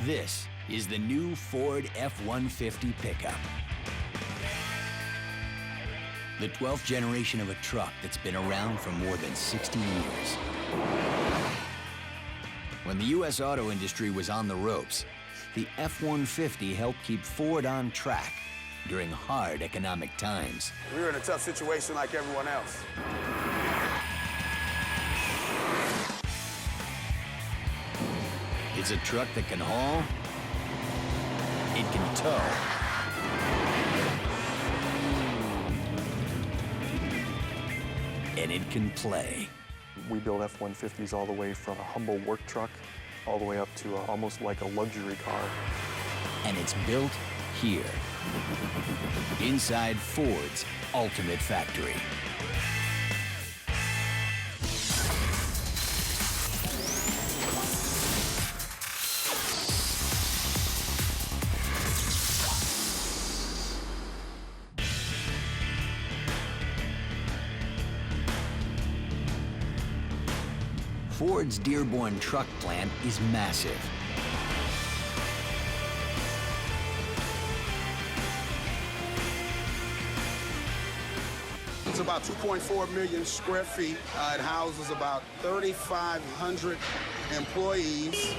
This is the new Ford F-150 pickup. The 12th generation of a truck that's been around for more than 60 years. When the U.S. auto industry was on the ropes, the F-150 helped keep Ford on track during hard economic times. We were in a tough situation like everyone else. It's a truck that can haul, it can tow, and it can play. We build F-150s all the way from a humble work truck all the way up to almost like a luxury car. And it's built here, inside Ford's ultimate factory. Ford's Dearborn Truck Plant is massive. It's about 2.4 million square feet. It houses about 3,500 employees.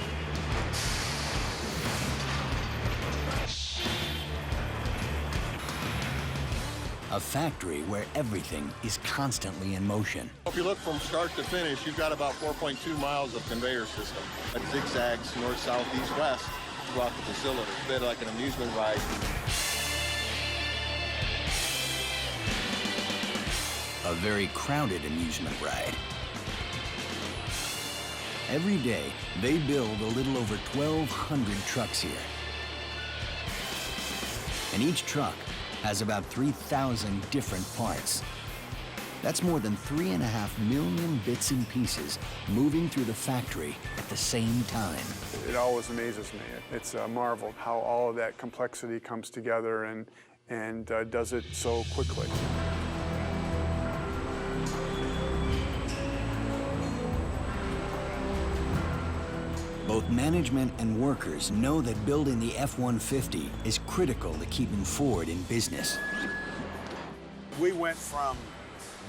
A factory where everything is constantly in motion. If you look from start to finish, you've got about 4.2 miles of conveyor system. It zigzags north, south, east, west throughout the facility. It's a bit like an amusement ride. A very crowded amusement ride. Every day, they build a little over 1,200 trucks here. And each truck has about 3,000 different parts. That's more than 3.5 million bits and pieces moving through the factory at the same time. It always amazes me. It's a marvel how all of that complexity comes together and does it so quickly. Both management and workers know that building the F-150 is critical to keeping Ford in business. We went from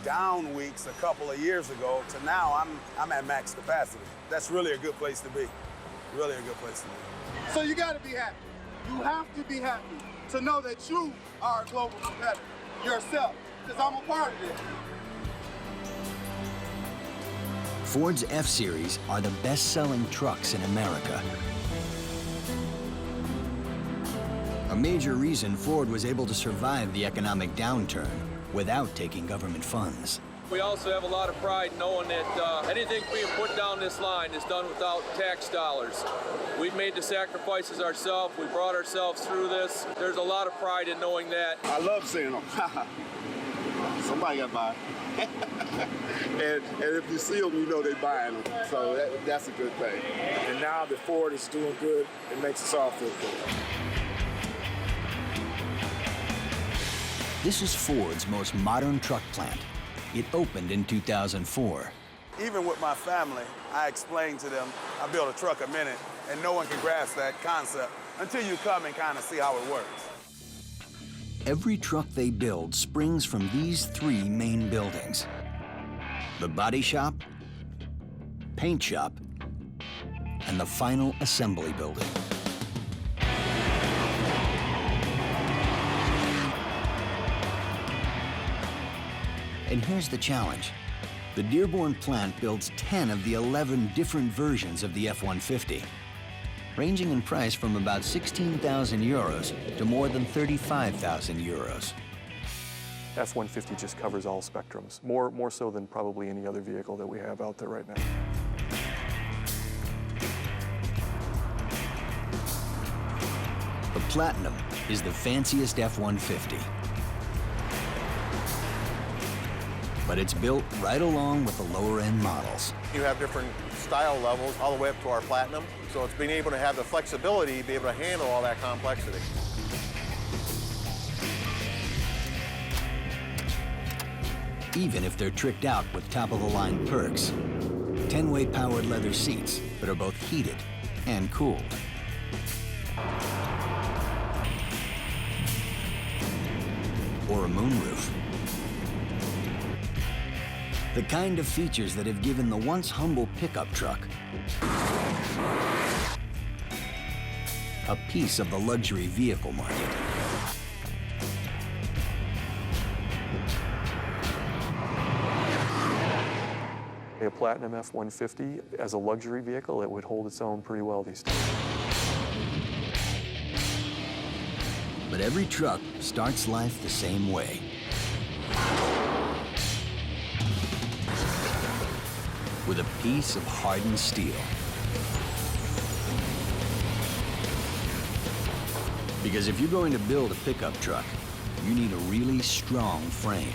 down weeks a couple of years ago to now I'm at max capacity. That's really a good place to be. Really a good place to be. So you gotta be happy. You have to be happy to know that you are a global competitor yourself, because I'm a part of it. Ford's F-Series are the best-selling trucks in America. A major reason Ford was able to survive the economic downturn without taking government funds. We also have a lot of pride knowing that anything being put down this line is done without tax dollars. We've made the sacrifices ourselves. We brought ourselves through this. There's a lot of pride in knowing that. I love seeing them. Somebody got by. and if you see them, you know they're buying them. So that's a good thing. And now that Ford is doing good, it makes us all feel good. This is Ford's most modern truck plant. It opened in 2004. Even with my family, I explain to them, I build a truck a minute, and no one can grasp that concept until you come and kind of see how it works. Every truck they build springs from these three main buildings: the body shop, paint shop, and the final assembly building. And here's the challenge. The Dearborn plant builds 10 of the 11 different versions of the F-150, ranging in price from about 16,000 euros to more than 35,000 euros. F-150 just covers all spectrums, more so than probably any other vehicle that we have out there right now. The Platinum is the fanciest F-150. But it's built right along with the lower-end models. You have different style levels all the way up to our Platinum, so it's being able to have the flexibility to be able to handle all that complexity. Even if they're tricked out with top-of-the-line perks. 10-way powered leather seats that are both heated and cooled. or a moonroof. The kind of features that have given the once humble pickup truck a piece of the luxury vehicle market. A Platinum F150 as a luxury vehicle, it would hold its own pretty well these days. But every truck starts life the same way. With a piece of hardened steel. Because if you're going to build a pickup truck, you need a really strong frame.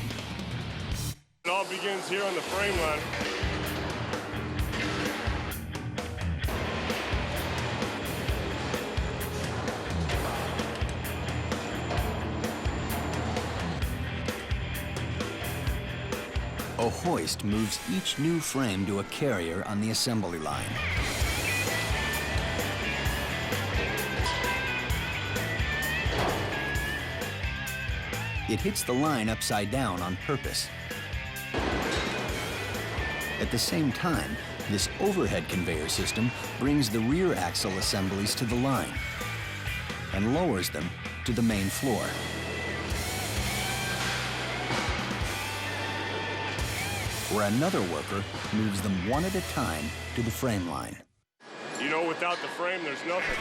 It all begins here on the frame line. A hoist moves each new frame to a carrier on the assembly line. It hits the line upside down on purpose. At the same time, this overhead conveyor system brings the rear axle assemblies to the line and lowers them to the main floor. Where another worker moves them one at a time to the frame line. You know, without the frame, there's nothing.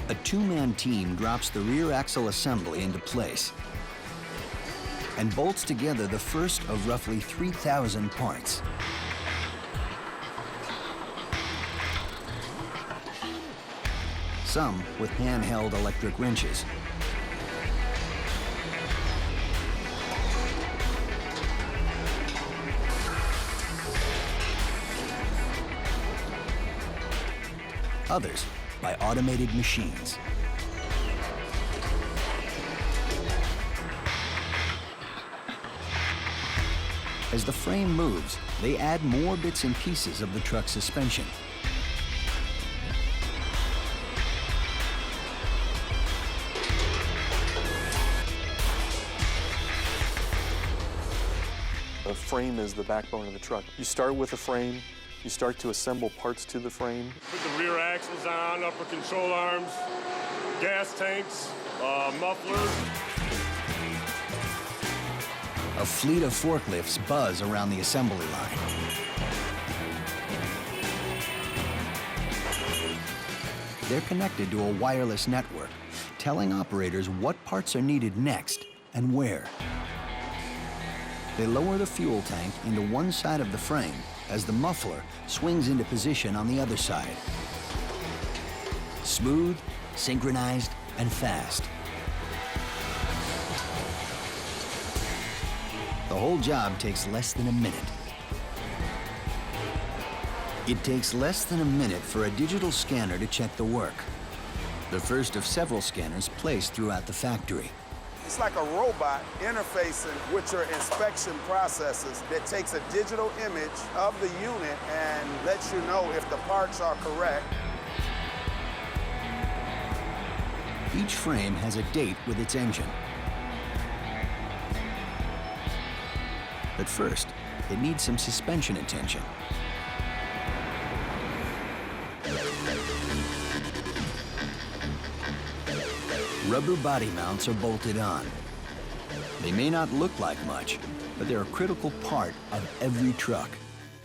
A two-man team drops the rear axle assembly into place and bolts together the first of roughly 3,000 parts. Some with handheld electric wrenches. Others by automated machines. As the frame moves, they add more bits and pieces of the truck's suspension. The frame is the backbone of the truck. You start with a frame, you start to assemble parts to the frame. Put the rear axles on, upper control arms, gas tanks, mufflers. A fleet of forklifts buzz around the assembly line. They're connected to a wireless network, telling operators what parts are needed next and where. They lower the fuel tank into one side of the frame as the muffler swings into position on the other side. Smooth, synchronized, and fast. The whole job takes less than a minute. It takes less than a minute for a digital scanner to check the work. The first of several scanners placed throughout the factory. It's like a robot interfacing with your inspection processes that takes a digital image of the unit and lets you know if the parts are correct. Each frame has a date with its engine. But first, it needs some suspension attention. Rubber body mounts are bolted on. They may not look like much, but they're a critical part of every truck.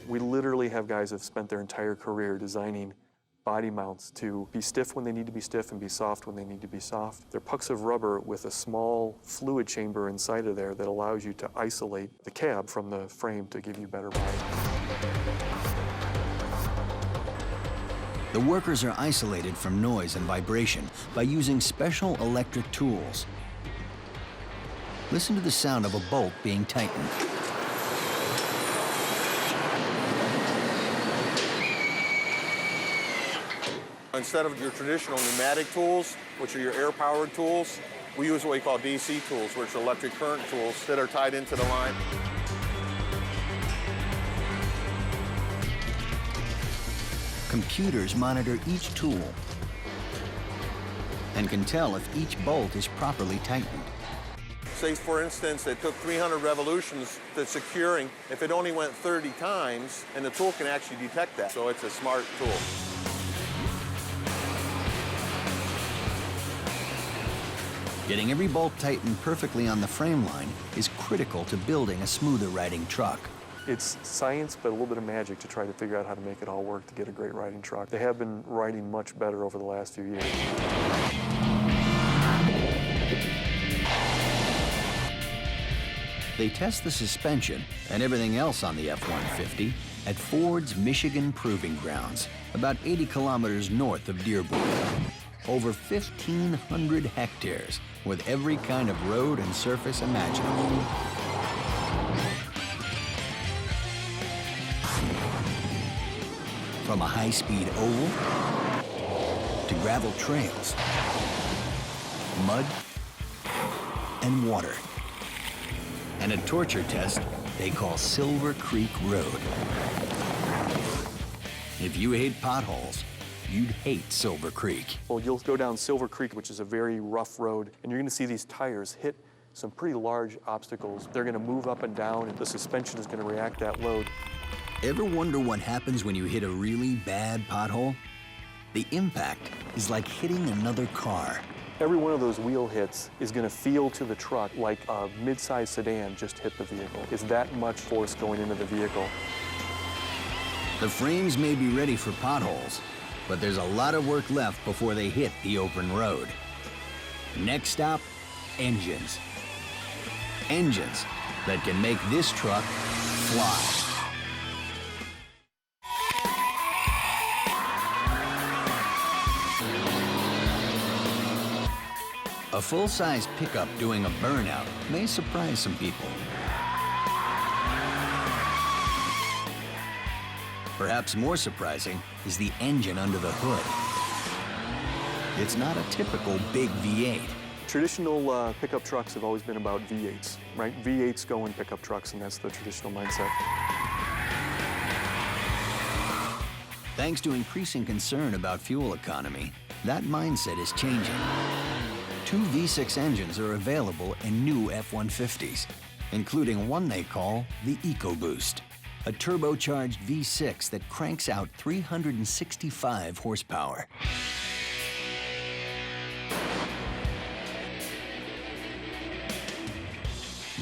We literally have guys that have spent their entire career designing body mounts to be stiff when they need to be stiff and be soft when they need to be soft. They're pucks of rubber with a small fluid chamber inside of there that allows you to isolate the cab from the frame to give you better body. The workers are isolated from noise and vibration by using special electric tools. Listen to the sound of a bolt being tightened. Instead of your traditional pneumatic tools, which are your air-powered tools, we use what we call DC tools, which are electric current tools that are tied into the line. Computers monitor each tool and can tell if each bolt is properly tightened. Say, for instance, it took 300 revolutions to securing. If it only went 30 times, and the tool can actually detect that, so it's a smart tool. Getting every bolt tightened perfectly on the frame line is critical to building a smoother riding truck. It's science, but a little bit of magic to try to figure out how to make it all work to get a great riding truck. They have been riding much better over the last few years. They test the suspension and everything else on the F-150 at Ford's Michigan Proving Grounds, about 80 kilometers north of Dearborn. Over 1,500 hectares with every kind of road and surface imaginable. From a high-speed oval to gravel trails, mud and water, and a torture test they call Silver Creek Road. If you hate potholes, you'd hate Silver Creek. Well, you'll go down Silver Creek, which is a very rough road, and you're going to see these tires hit some pretty large obstacles. They're going to move up and down, and the suspension is going to react that load. Ever wonder what happens when you hit a really bad pothole? The impact is like hitting another car. Every one of those wheel hits is going to feel to the truck like a mid-sized sedan just hit the vehicle. It's that much force going into the vehicle. The frames may be ready for potholes, but there's a lot of work left before they hit the open road. Next stop, engines. Engines that can make this truck fly. A full-size pickup doing a burnout may surprise some people. Perhaps more surprising is the engine under the hood. It's not a typical big V8. Traditional pickup trucks have always been about V8s, right? V8s go in pickup trucks, and that's the traditional mindset. Thanks to increasing concern about fuel economy, that mindset is changing. 2 V6 engines are available in new F-150s, including one they call the EcoBoost, a turbocharged V6 that cranks out 365 horsepower.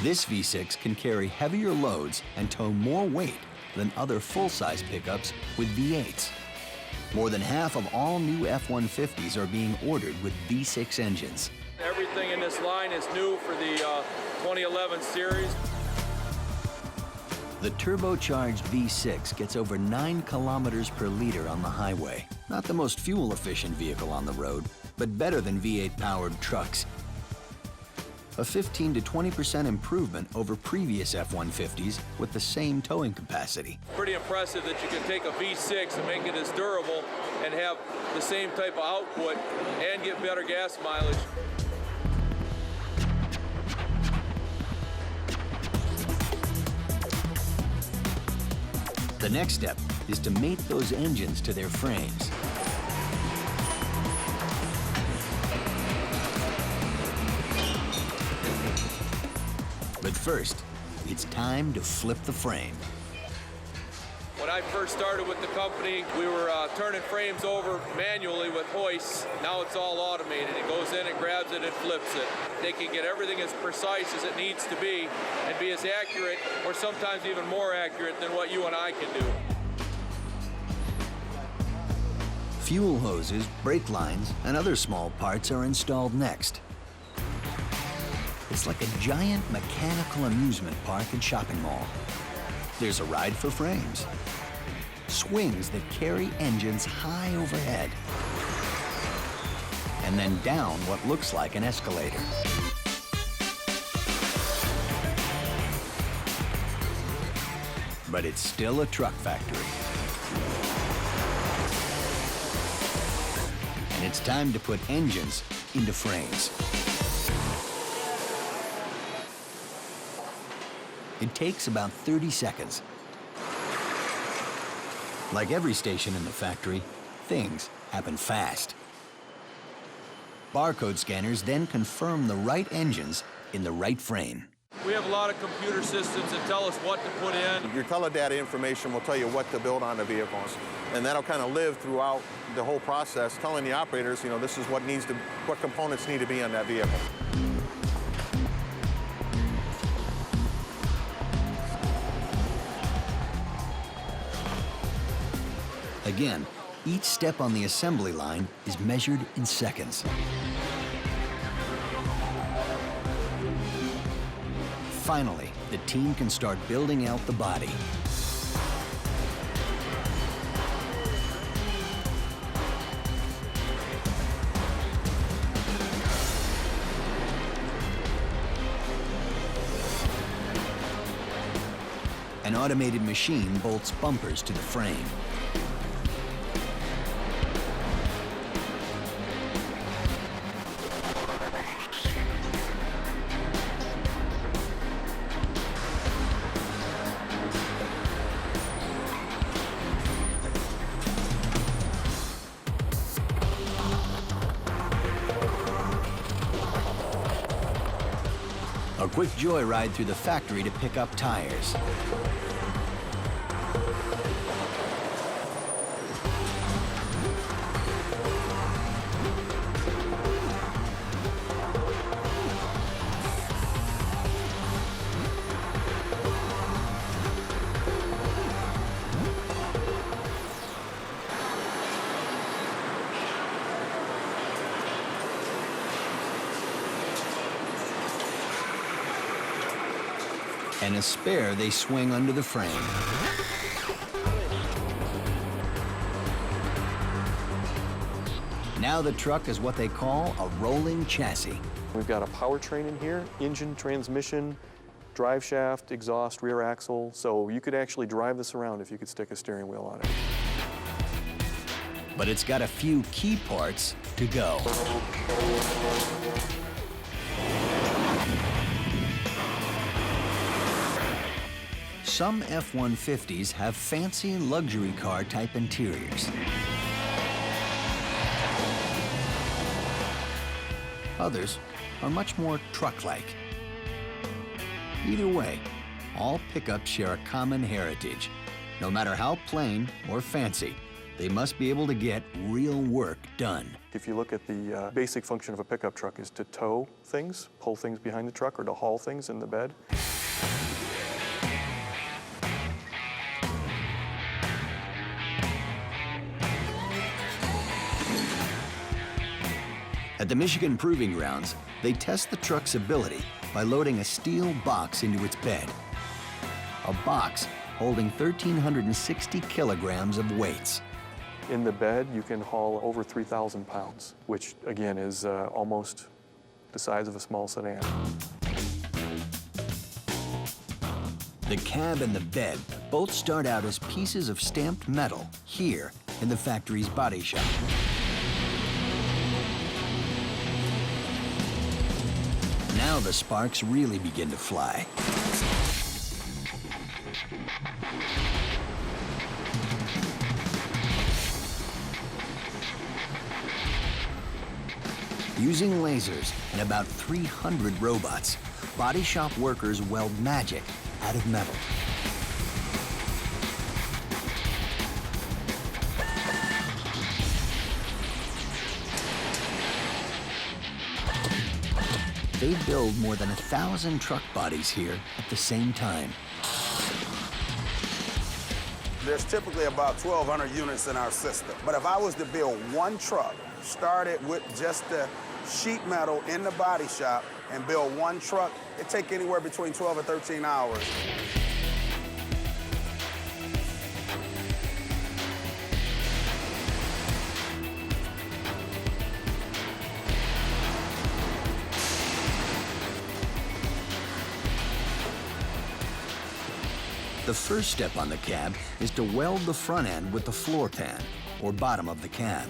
This V6 can carry heavier loads and tow more weight than other full-size pickups with V8s. More than half of all new F-150s are being ordered with V6 engines. Everything in this line is new for the 2011 series. The turbocharged V6 gets over 9 kilometers per liter on the highway. Not the most fuel-efficient vehicle on the road, but better than V8-powered trucks. A 15 to 20% improvement over previous F-150s with the same towing capacity. Pretty impressive that you can take a V6 and make it as durable and have the same type of output and get better gas mileage. The next step is to mate those engines to their frames. But first, it's time to flip the frame. When I first started with the company, we were turning frames over manually with hoists. Now it's all automated. It goes in, it grabs it, and flips it. They can get everything as precise as it needs to be and be as accurate, or sometimes even more accurate than what you and I can do. Fuel hoses, brake lines, and other small parts are installed next. It's like a giant mechanical amusement park and shopping mall. There's a ride for frames, swings that carry engines high overhead, and then down what looks like an escalator. But it's still a truck factory. And it's time to put engines into frames. It takes about 30 seconds. Like every station in the factory, things happen fast. Barcode scanners then confirm the right engines in the right frame. We have a lot of computer systems that tell us what to put in. Your color data information will tell you what to build on the vehicles. And that'll kind of live throughout the whole process, telling the operators, you know, this is what components need to be on that vehicle. Again, each step on the assembly line is measured in seconds. Finally, the team can start building out the body. An automated machine bolts bumpers to the frame. A quick joyride through the factory to pick up tires. And a spare they swing under the frame. Now the truck is what they call a rolling chassis. We've got a powertrain in here, engine, transmission, drive shaft, exhaust, rear axle, so you could actually drive this around if you could stick a steering wheel on it. But it's got a few key parts to go. Some F-150s have fancy luxury car type interiors. Others are much more truck-like. Either way, all pickups share a common heritage. No matter how plain or fancy, they must be able to get real work done. If you look at the basic function of a pickup truck is to tow things, pull things behind the truck, or to haul things in the bed. At the Michigan Proving Grounds, they test the truck's ability by loading a steel box into its bed. A box holding 1,360 kilograms of weights. In the bed, you can haul over 3,000 pounds, which again is almost the size of a small sedan. The cab and the bed both start out as pieces of stamped metal here in the factory's body shop. Now the sparks really begin to fly. Using lasers and about 300 robots, body shop workers weld magic out of metal. They build more than 1,000 truck bodies here at the same time. There's typically about 1,200 units in our system. But if I was to build one truck, started with just the sheet metal in the body shop and build one truck, it'd take anywhere between 12 and 13 hours. The first step on the cab is to weld the front end with the floor pan, or bottom of the cab.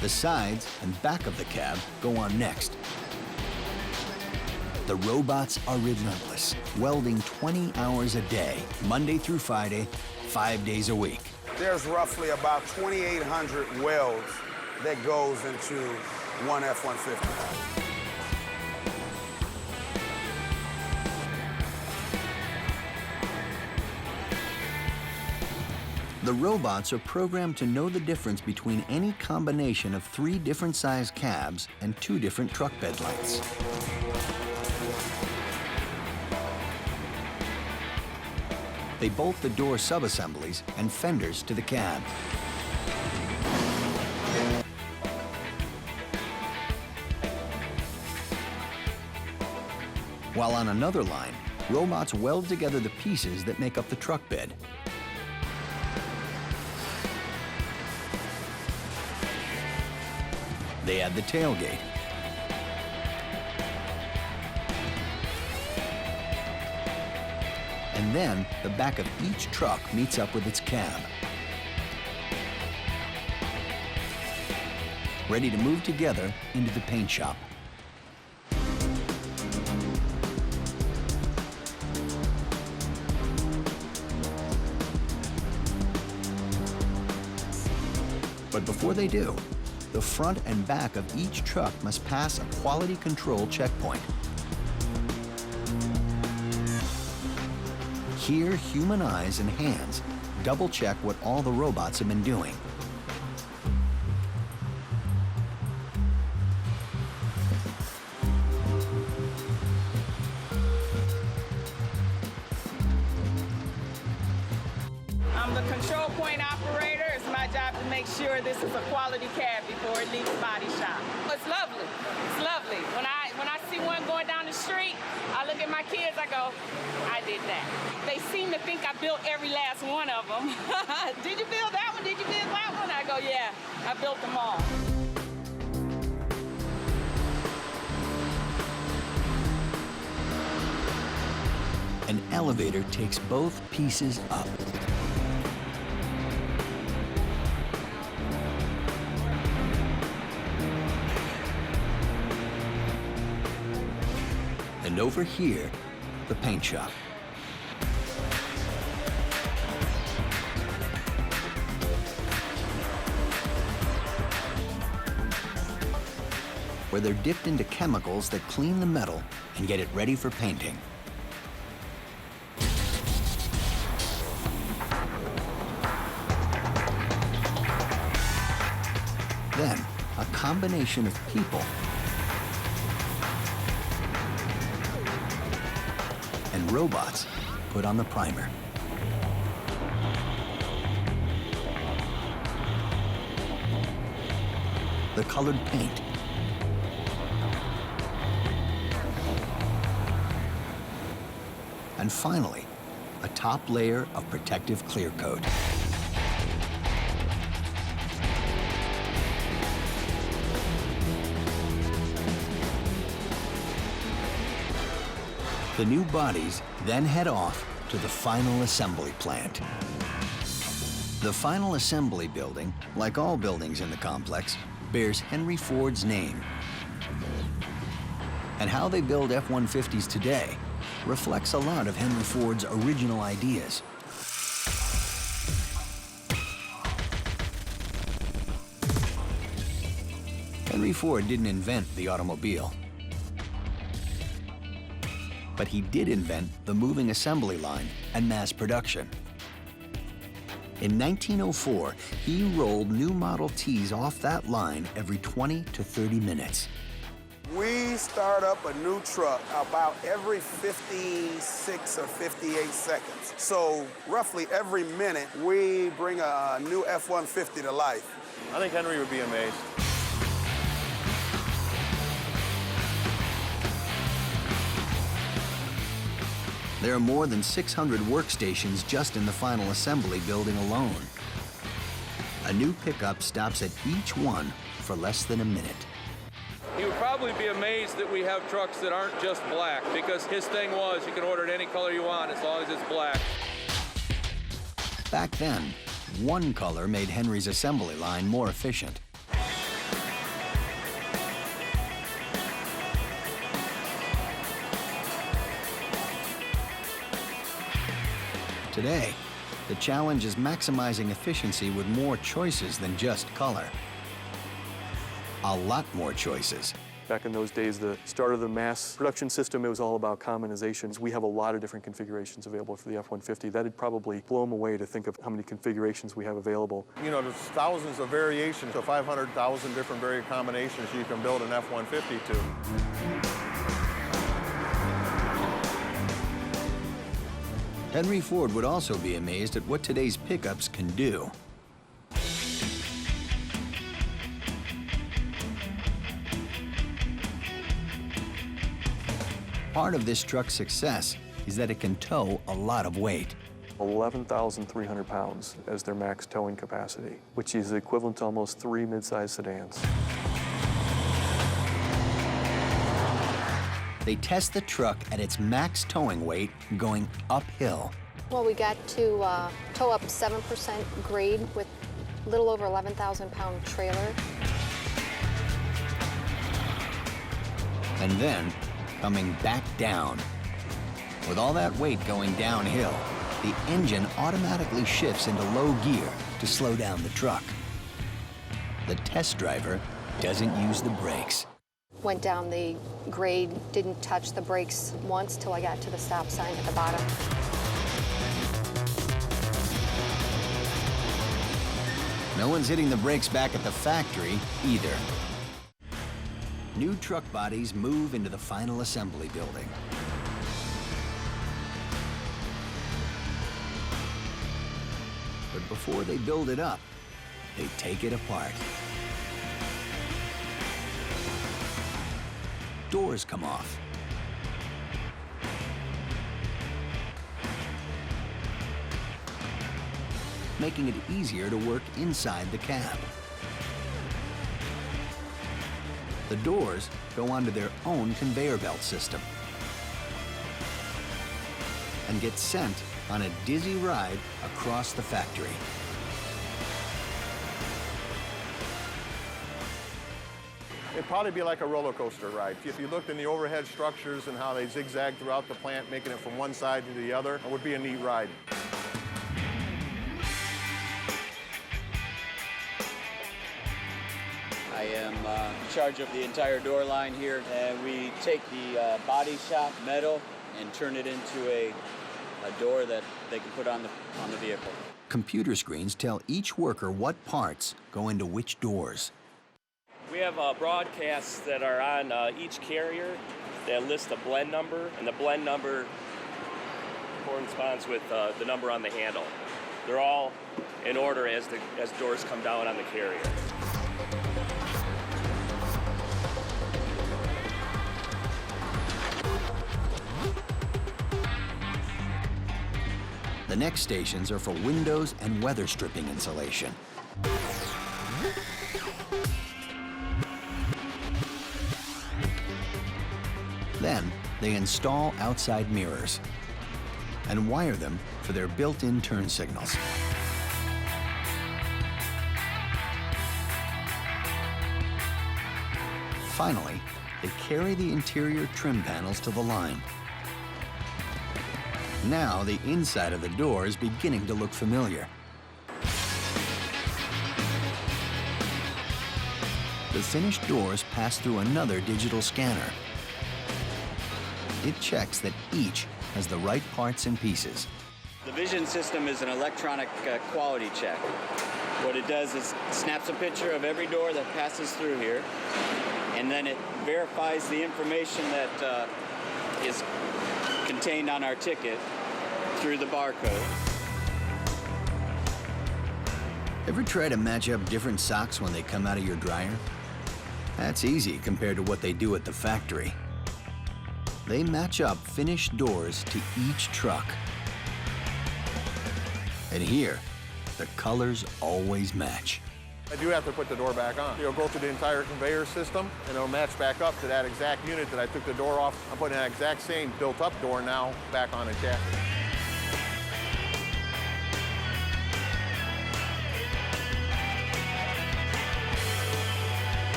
The sides and back of the cab go on next. The robots are relentless, welding 20 hours a day, Monday through Friday, 5 days a week. There's roughly about 2,800 welds that goes into one F-150. The robots are programmed to know the difference between any combination of 3 different size cabs and 2 different truck bed lengths. They bolt the door subassemblies and fenders to the cab. While on another line, robots weld together the pieces that make up the truck bed. They add the tailgate. And then the back of each truck meets up with its cab. Ready to move together into the paint shop. But before they do, the front and back of each truck must pass a quality control checkpoint. Here, human eyes and hands double-check what all the robots have been doing. I'm the control point operator. It's my job to make sure this is a quality cab before it leaves the body shop. It's lovely. It's lovely. When I see one going down the street, I look at my kids, I go, I did that. They seem to think I built every last one of them. Did you build that one? Did you build that one? I go, yeah, I built them all. An elevator takes both pieces up. And over here, the paint shop. Where they're dipped into chemicals that clean the metal and get it ready for painting. Then, a combination of people and robots put on the primer. The colored paint. And finally, a top layer of protective clear coat. The new bodies then head off to the final assembly plant. The final assembly building, like all buildings in the complex, bears Henry Ford's name. And how they build F-150s today reflects a lot of Henry Ford's original ideas. Henry Ford didn't invent the automobile. But he did invent the moving assembly line and mass production. In 1904, he rolled new Model Ts off that line every 20 to 30 minutes. We start up a new truck about every 56 or 58 seconds. So roughly every minute, we bring a new F-150 to life. I think Henry would be amazed. There are more than 600 workstations just in the final assembly building alone. A new pickup stops at each one for less than a minute. He would probably be amazed that we have trucks that aren't just black, because his thing was you can order it any color you want as long as it's black. Back then, one color made Henry's assembly line more efficient. Today, the challenge is maximizing efficiency with more choices than just color. A lot more choices. Back in those days, the start of the mass production system, it was all about commonizations. We have a lot of different configurations available for the F-150. That'd probably blow them away to think of how many configurations we have available. You know, there's thousands of variations, so 500,000 different variant combinations you can build an F-150 to. Henry Ford would also be amazed at what today's pickups can do. Part of this truck's success is that it can tow a lot of weight. 11,300 pounds as their max towing capacity, which is equivalent to almost 3 mid-size sedans. They test the truck at its max towing weight going uphill. Well, we got to tow up 7% grade with a little over 11,000-pound trailer. And then coming back down. With all that weight going downhill, the engine automatically shifts into low gear to slow down the truck. The test driver doesn't use the brakes. Went down the grade, didn't touch the brakes once till I got to the stop sign at the bottom. No one's hitting the brakes back at the factory either. New truck bodies move into the final assembly building. But before they build it up, they take it apart. Doors come off. Making it easier to work inside the cab. The doors go onto their own conveyor belt system and get sent on a dizzy ride across the factory. It'd probably be like a roller coaster ride. If you looked in the overhead structures and how they zigzag throughout the plant, making it from one side to the other, it would be a neat ride. I am in charge of the entire door line here, and we take the body shop metal and turn it into a door that they can put on the vehicle. Computer screens tell each worker what parts go into which doors. We have broadcasts that are on each carrier that list a blend number, and the blend number corresponds with the number on the handle. They're all in order as doors come down on the carrier. The next stations are for windows and weather stripping insulation. Then they install outside mirrors and wire them for their built-in turn signals. Finally, they carry the interior trim panels to the line. Now the inside of the door is beginning to look familiar. The finished doors pass through another digital scanner. It checks that each has the right parts and pieces. The vision system is an electronic quality check. What it does is snaps a picture of every door that passes through here, and then it verifies the information that is contained on our ticket through the barcode. Ever try to match up different socks when they come out of your dryer? That's easy compared to what they do at the factory. They match up finished doors to each truck. And here, the colors always match. I do have to put the door back on. It'll go through the entire conveyor system, and it'll match back up to that exact unit that I took the door off. I'm putting that exact same built-up door now back on the chassis.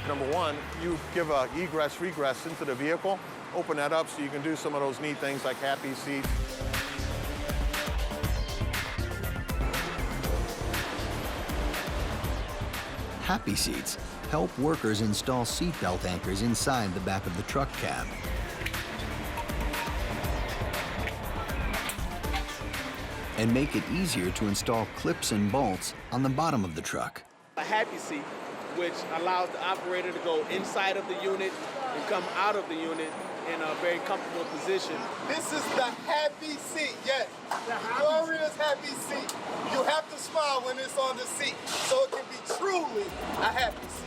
Number one, you give a egress, regress into the vehicle, open that up so you can do some of those neat things like happy seats. Happy seats help workers install seatbelt anchors inside the back of the truck cab. And make it easier to install clips and bolts on the bottom of the truck. A happy seat, which allows the operator to go inside of the unit and come out of the unit in a very comfortable position. This is the happy seat, yes. Glorious happy seat. You have to smile when it's on the seat, so it can be truly a happy seat.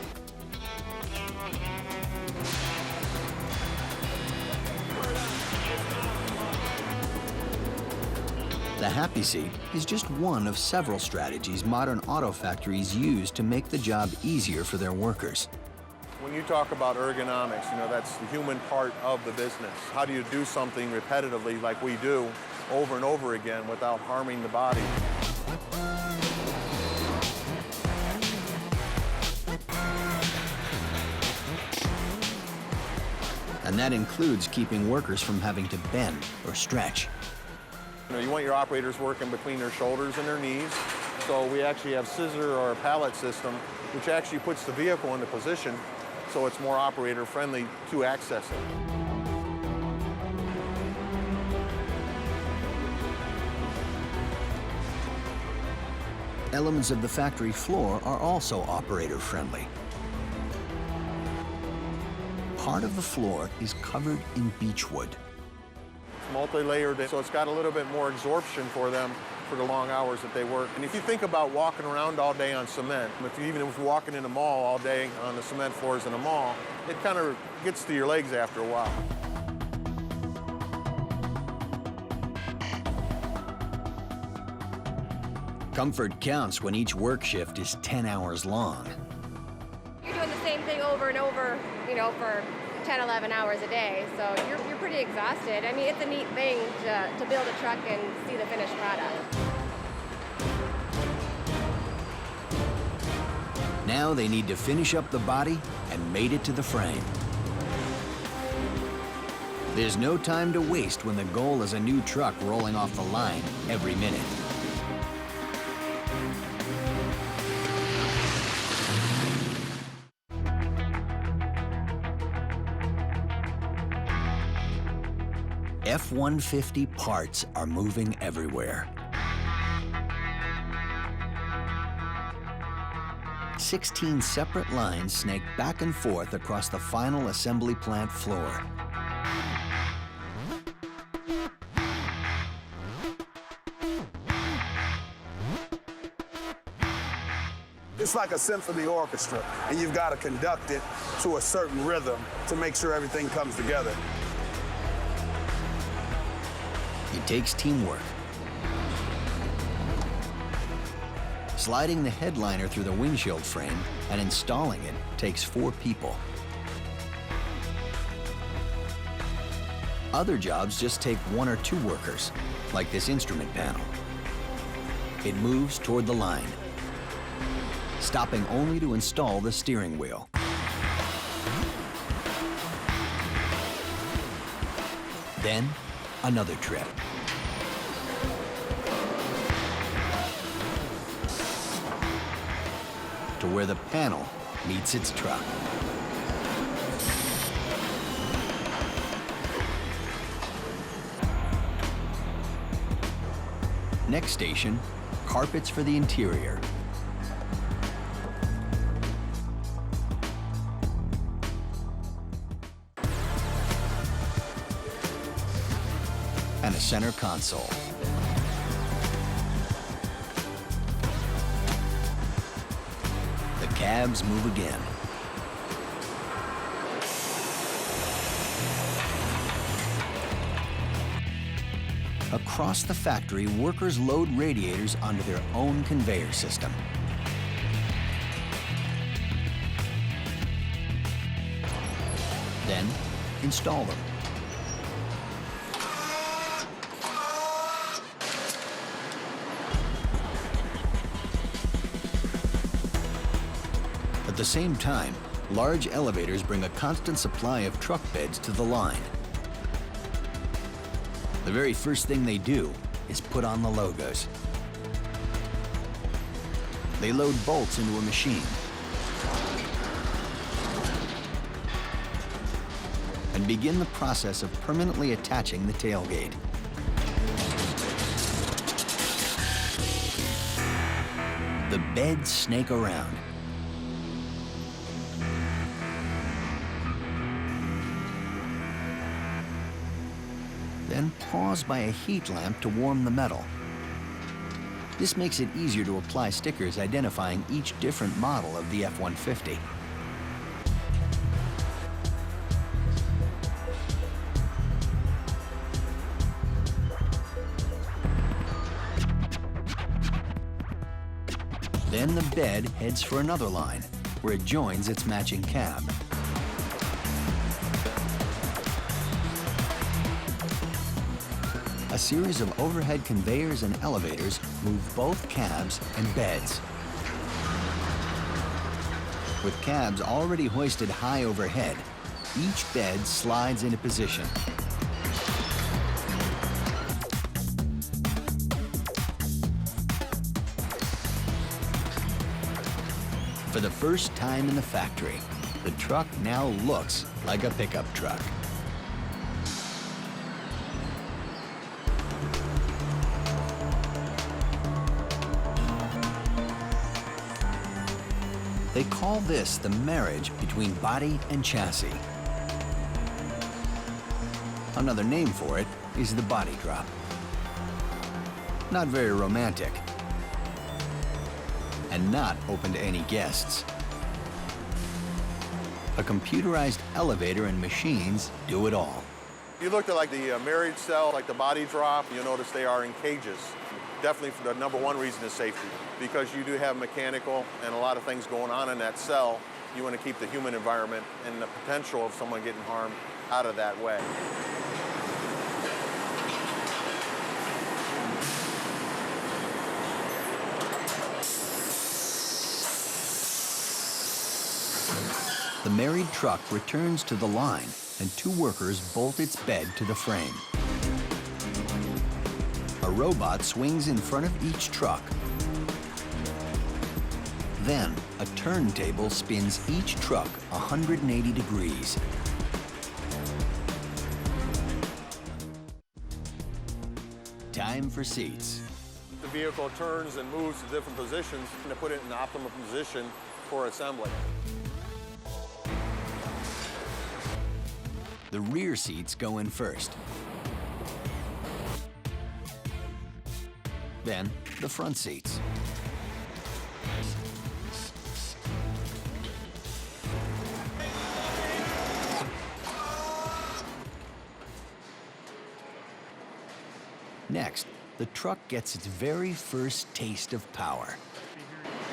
The happy seat is just one of several strategies modern auto factories use to make the job easier for their workers. When you talk about ergonomics, you know, that's the human part of the business. How do you do something repetitively like we do over and over again without harming the body? And that includes keeping workers from having to bend or stretch. You know, you want your operators working between their shoulders and their knees. So we actually have scissor or a pallet system, which actually puts the vehicle into position so it's more operator friendly to access it. Elements of the factory floor are also operator friendly. Part of the floor is covered in beechwood. It's multi-layered, so it's got a little bit more absorption for them for the long hours that they work. And if you think about walking around all day on cement, even if you're walking in a mall all day on the cement floors in a mall, it kind of gets to your legs after a while. Comfort counts when each work shift is 10 hours long. You're doing the same thing over and over, you know, for 10, 11 hours a day, so you're pretty exhausted. I mean, it's a neat thing to build a truck and see the finished product. Now they need to finish up the body and mate it to the frame. There's no time to waste when the goal is a new truck rolling off the line every minute. F-150 parts are moving everywhere. 16 separate lines snake back and forth across the final assembly plant floor. It's like a symphony orchestra, and you've got to conduct it to a certain rhythm to make sure everything comes together. It takes teamwork. Sliding the headliner through the windshield frame and installing it takes 4 people. Other jobs just take 1 or 2 workers, like this instrument panel. It moves toward the line, stopping only to install the steering wheel. Then, another trip. To where the panel meets its truck. Next station, carpets for the interior. And a center console. The cabs move again. Across the factory, workers load radiators onto their own conveyor system. Then, install them. At the same time, large elevators bring a constant supply of truck beds to the line. The very first thing they do is put on the logos. They load bolts into a machine and begin the process of permanently attaching the tailgate. The beds snake around. Then pause by a heat lamp to warm the metal. This makes it easier to apply stickers identifying each different model of the F-150. Then the bed heads for another line, where it joins its matching cab. A series of overhead conveyors and elevators move both cabs and beds. With cabs already hoisted high overhead, each bed slides into position. For the first time in the factory, the truck now looks like a pickup truck. They call this the marriage between body and chassis. Another name for it is the body drop. Not very romantic, and not open to any guests. A computerized elevator and machines do it all. If you looked at like the marriage cell, like the body drop, you'll notice they are in cages. Definitely for the number one reason is safety. Because you do have mechanical and a lot of things going on in that cell, you want to keep the human environment and the potential of someone getting harmed out of that way. The married truck returns to the line, and two workers bolt its bed to the frame. A robot swings in front of each truck. Then, a turntable spins each truck 180 degrees. Time for seats. The vehicle turns and moves to different positions to put it in the optimal position for assembly. The rear seats go in first. Then, the front seats. Next, the truck gets its very first taste of power.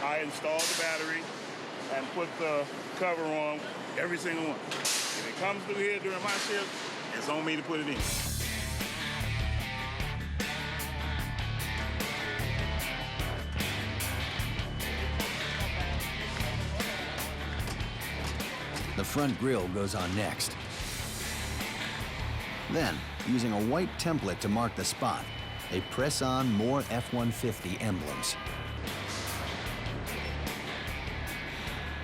I installed the battery and put the cover on every single one. If it comes through here during my shift, it's on me to put it in. The front grille goes on next. Then, using a white template to mark the spot, they press on more F-150 emblems.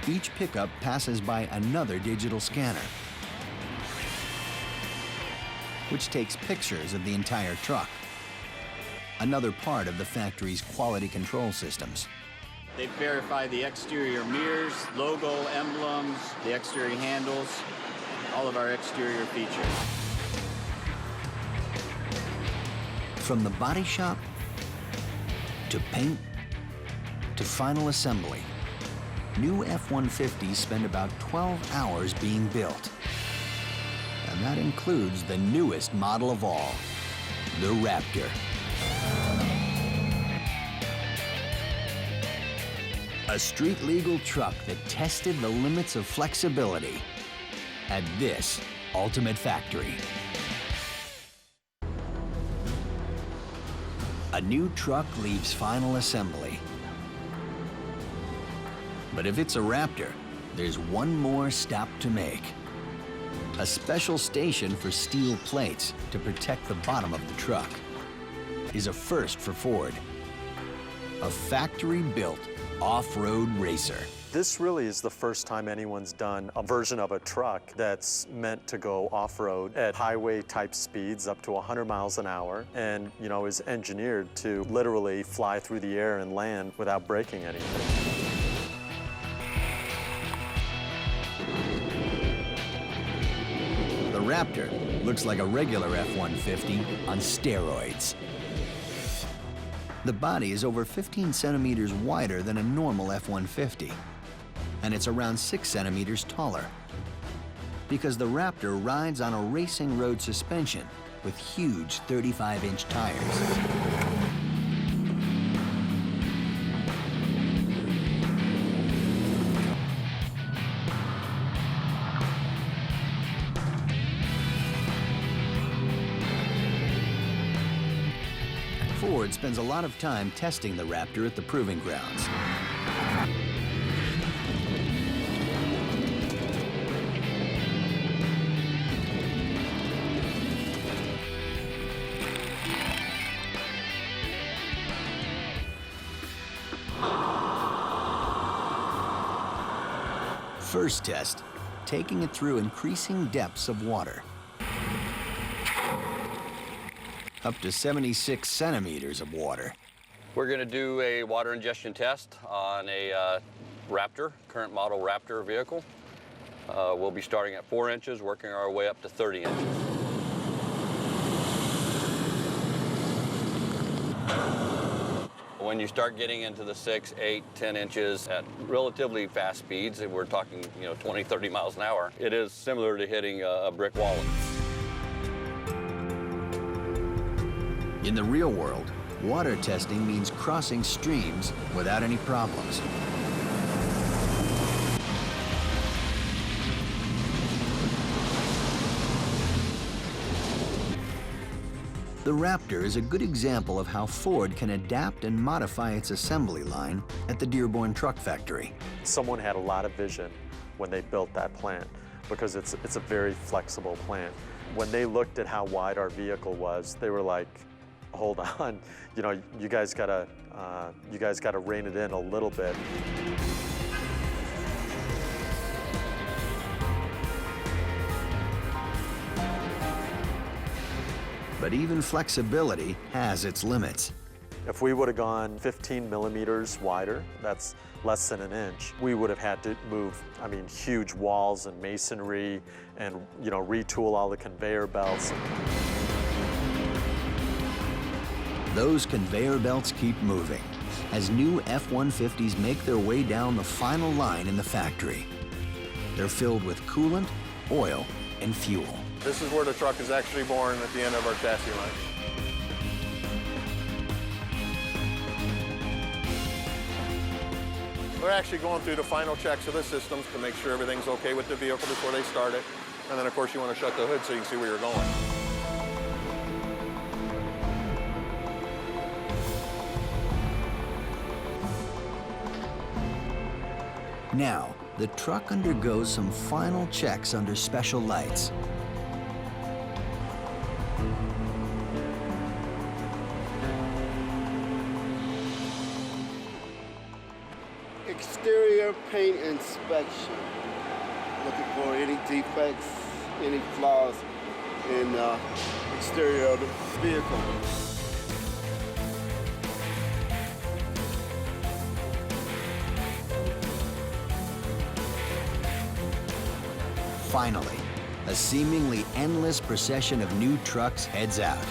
Each pickup passes by another digital scanner, which takes pictures of the entire truck. Another part of the factory's quality control systems. They verify the exterior mirrors, logo, emblems, the exterior handles, all of our exterior features. From the body shop, to paint, to final assembly, new F-150s spend about 12 hours being built. And that includes the newest model of all, the Raptor. A street-legal truck that tested the limits of flexibility at this ultimate factory. A new truck leaves final assembly. But if it's a Raptor, there's one more stop to make. A special station for steel plates to protect the bottom of the truck is a first for Ford. A factory-built off-road racer. This really is the first time anyone's done a version of a truck that's meant to go off-road at highway-type speeds up to 100 miles an hour and, you know, is engineered to literally fly through the air and land without breaking anything. The Raptor looks like a regular F-150 on steroids. The body is over 15 centimeters wider than a normal F-150, and it's around 6 centimeters taller. Because the Raptor rides on a racing road suspension with huge 35-inch tires. Ford spends a lot of time testing the Raptor at the proving grounds. First test, taking it through increasing depths of water. Up to 76 centimeters of water. We're going to do a water ingestion test on a Raptor, current model Raptor vehicle. We'll be starting at 4 inches, working our way up to 30 inches. When you start getting into the 6, 8, 10 inches at relatively fast speeds, and we're talking 20, 30 miles an hour, it is similar to hitting a brick wall. In the real world, water testing means crossing streams without any problems. The Raptor is a good example of how Ford can adapt and modify its assembly line at the Dearborn Truck Factory. Someone had a lot of vision when they built that plant because it's a very flexible plant. When they looked at how wide our vehicle was, they were like, hold on, you guys gotta rein it in a little bit. But even flexibility has its limits. If we would have gone 15 millimeters wider, that's less than an inch, we would have had to move, huge walls and masonry and, retool all the conveyor belts. Those conveyor belts keep moving as new F-150s make their way down the final line in the factory. They're filled with coolant, oil, and fuel. This is where the truck is actually born at the end of our chassis line. We're actually going through the final checks of the systems to make sure everything's okay with the vehicle before they start it. And then, of course, you want to shut the hood so you can see where you're going. Now, the truck undergoes some final checks under special lights. Exterior paint inspection. Looking for any defects, any flaws in the exterior of the vehicle. Finally, a seemingly endless procession of new trucks heads out.